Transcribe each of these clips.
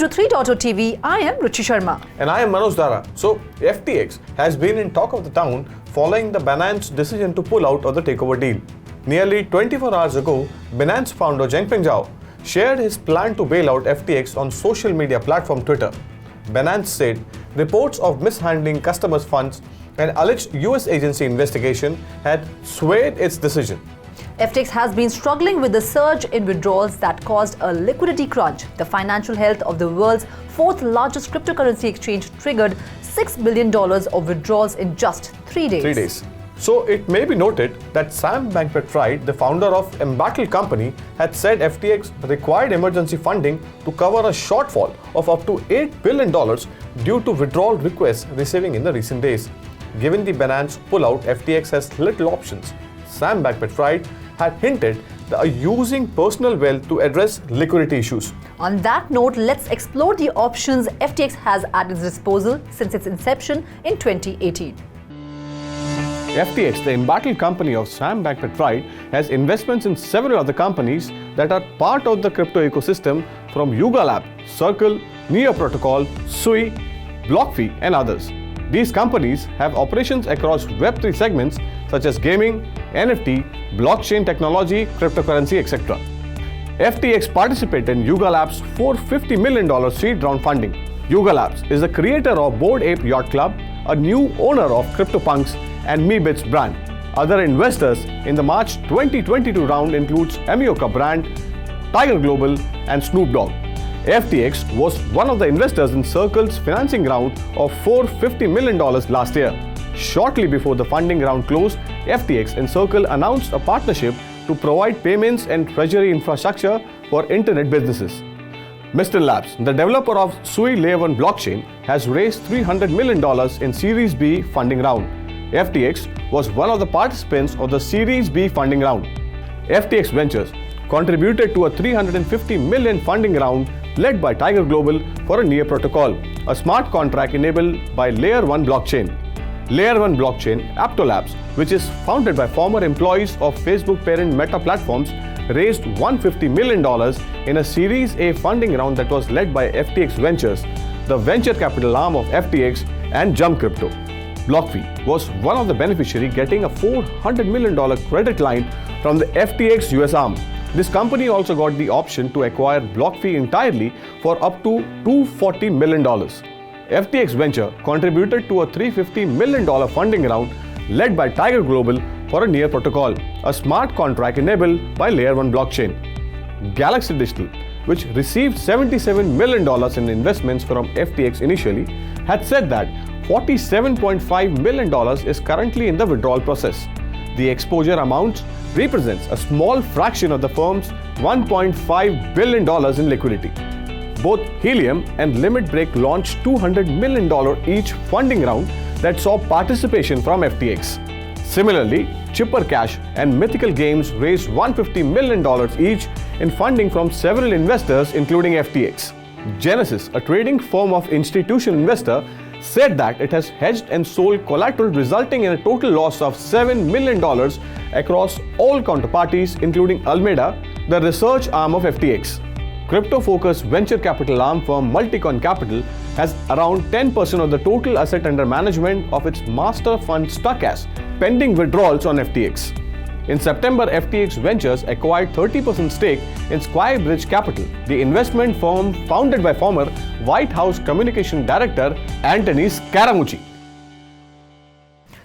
to 3.0 TV. I am Ruchi Sharma. And I am Manoj Dara. So, FTX has been in talk of the town following the Binance decision to pull out of the takeover deal. Nearly 24 hours ago, Binance founder Bankman shared his plan to bail out FTX on social media platform Twitter. Binance said reports of mishandling customers' funds and alleged US agency investigation had swayed its decision. FTX has been struggling with the surge in withdrawals that caused a liquidity crunch. The financial health of the world's fourth largest cryptocurrency exchange triggered $6 billion of withdrawals in just 3 days. 3 days. So it may be noted that Sam Bankman-Fried, the founder of Embattled Company, had said FTX required emergency funding to cover a shortfall of up to $8 billion due to withdrawal requests receiving in the recent days. Given the Binance pullout, FTX has little options. Sam Bankman-Fried had hinted at using personal wealth to address liquidity issues. On that note, let's explore the options FTX has at its disposal since its inception in 2018. FTX, the embattled company of Sam Bankman-Fried, has investments in several other companies that are part of the crypto ecosystem from Yuga Labs, Circle, Neo Protocol, Sui, BlockFi, and others. These companies have operations across Web3 segments such as gaming, NFT, blockchain technology, cryptocurrency, etc. FTX participated in Yuga Labs' $450 million seed round funding. Yuga Labs is the creator of Bored Ape Yacht Club, a new owner of CryptoPunks and MeBits brand. Other investors in the March 2022 round includes Amioca brand, Tiger Global, and Snoop Dogg. FTX was one of the investors in Circle's financing round of $450 million last year. Shortly before the funding round closed, FTX and Circle announced a partnership to provide payments and treasury infrastructure for internet businesses. Mr. Labs, the developer of Sui Layer 1 blockchain, has raised $300 million in Series B funding round. FTX was one of the participants of the Series B funding round. FTX Ventures contributed to a $350 million funding round led by Tiger Global for a Neo Protocol, a smart contract enabled by Layer 1 blockchain. Layer 1 blockchain, Aptolabs, which is founded by former employees of Facebook parent Meta Platforms, raised $150 million in a Series A funding round that was led by FTX Ventures, the venture capital arm of FTX, and Jump Crypto. BlockFi was one of the beneficiaries, getting a $400 million credit line from the FTX US arm. This company also got the option to acquire BlockFi entirely for up to $240 million. FTX Venture contributed to a $350 million funding round led by Tiger Global for a Neo Protocol, a smart contract enabled by Layer 1 blockchain. Galaxy Digital, which received $77 million in investments from FTX initially, had said that $47.5 million is currently in the withdrawal process. The exposure amount represents a small fraction of the firm's $1.5 billion in liquidity. Both Helium and Limit Break launched $200 million each funding round that saw participation from FTX. Similarly, Chipper Cash and Mythical Games raised $150 million each in funding from several investors including FTX. Genesis, a trading firm of institutional investor, said that it has hedged and sold collateral resulting in a total loss of $7 million across all counterparties including Alameda, the research arm of FTX. Crypto-focused venture capital arm firm Multicon Capital has around 10% of the total asset under management of its master fund stuck as pending withdrawals on FTX. In September, FTX Ventures acquired 30% stake in Skybridge Capital, the investment firm founded by former White House Communication Director Anthony Scaramucci.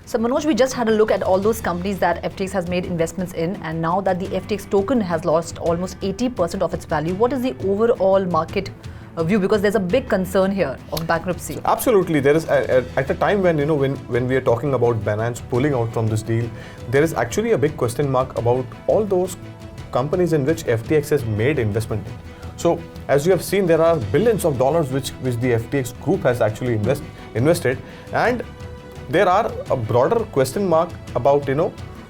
So Manoj, we just had a look at all those companies that FTX has made investments in, and now that the FTX token has lost almost 80% of its value, what is the overall market view? Because there's a big concern here of bankruptcy. Absolutely, there is at a time when when we are talking about Binance pulling out from this deal, there is actually a big question mark about all those companies in which FTX has made investment in. So as you have seen, there are billions of dollars which the FTX group has actually invested, and there are a broader question mark about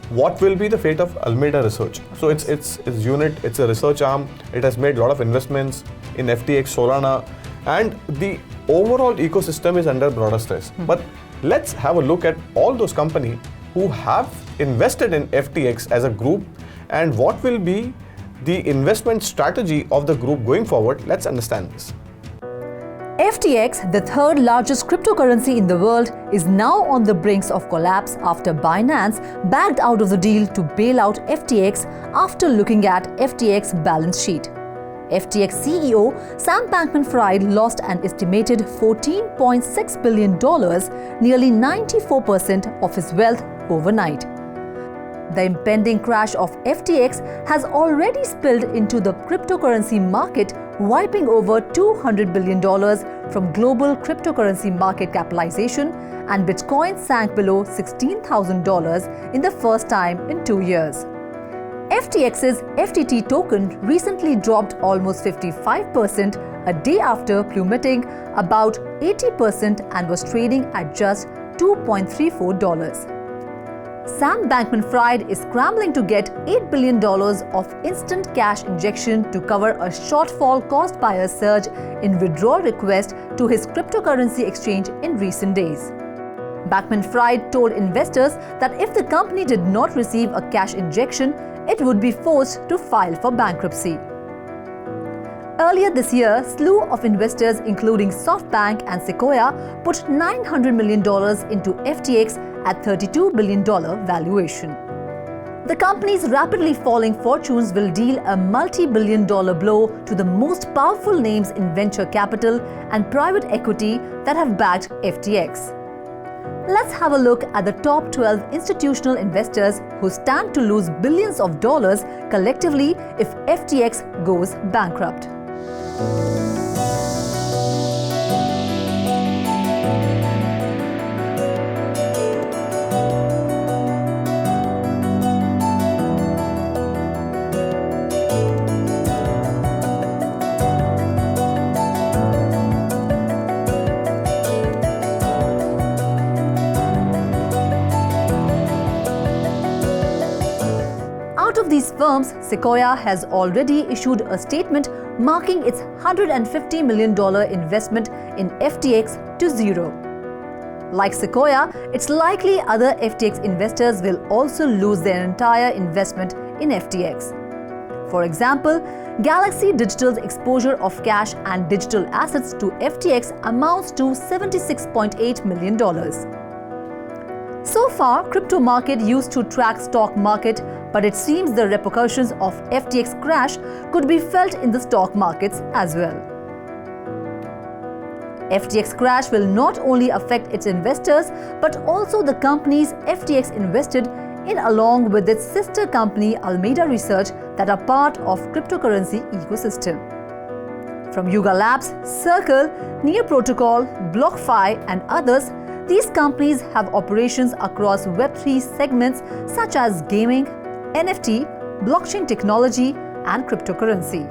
what will be the fate of Alameda Research. So it's unit, it's a research arm. It has made a lot of investments in FTX, Solana, and the overall ecosystem is under broader stress. But let's have a look at all those companies who have invested in FTX as a group and what will be the investment strategy of the group going forward. Let's understand this. FTX, the third largest cryptocurrency in the world, is now on the brinks of collapse after Binance backed out of the deal to bail out FTX after looking at FTX's balance sheet. FTX CEO Sam Bankman-Fried lost an estimated $14.6 billion, nearly 94% of his wealth overnight. The impending crash of FTX has already spilled into the cryptocurrency market, wiping over $200 billion from global cryptocurrency market capitalization, and Bitcoin sank below $16,000 in the first time in 2 years. FTX's FTT token recently dropped almost 55% a day after plummeting about 80% and was trading at just $2.34. Sam Bankman-Fried is scrambling to get $8 billion of instant cash injection to cover a shortfall caused by a surge in withdrawal requests to his cryptocurrency exchange in recent days. Bankman-Fried told investors that if the company did not receive a cash injection, it would be forced to file for bankruptcy. Earlier this year, a slew of investors including SoftBank and Sequoia put $900 million into FTX at $32 billion valuation. The company's rapidly falling fortunes will deal a multi-billion-dollar blow to the most powerful names in venture capital and private equity that have backed FTX. Let's have a look at the top 12 institutional investors who stand to lose billions of dollars collectively if FTX goes bankrupt. Out of these firms, Sequoia has already issued a statement marking its $150 million investment in FTX to zero. Like Sequoia, it's likely other FTX investors will also lose their entire investment in FTX. For example, Galaxy Digital's exposure of cash and digital assets to FTX amounts to $76.8 million. So far, crypto market used to track stock market, but it seems the repercussions of FTX crash could be felt in the stock markets as well. FTX crash will not only affect its investors, but also the companies FTX invested in along with its sister company Alameda Research that are part of cryptocurrency ecosystem. From Yuga Labs, Circle, Near Protocol, BlockFi and others, these companies have operations across Web3 segments such as gaming, NFT, blockchain technology, and cryptocurrency.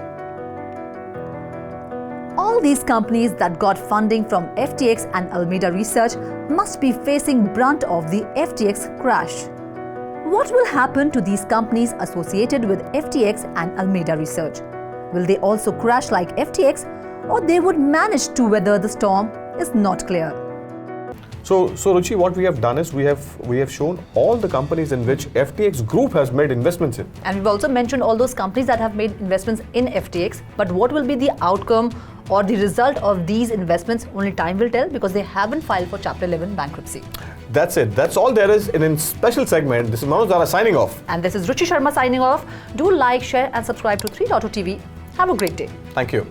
All these companies that got funding from FTX and Alameda Research must be facing brunt of the FTX crash. What will happen to these companies associated with FTX and Alameda Research? Will they also crash like FTX, or they would manage to weather the storm is not clear. So Ruchi, what we have done is we have shown all the companies in which FTX Group has made investments in. And we've also mentioned all those companies that have made investments in FTX. But what will be the outcome or the result of these investments? Only time will tell, because they haven't filed for Chapter 11 bankruptcy. That's it. That's all there is in a special segment. This is Manoj Zara signing off. And this is Ruchi Sharma signing off. Do like, share and subscribe to 3.2 TV. Have a great day. Thank you.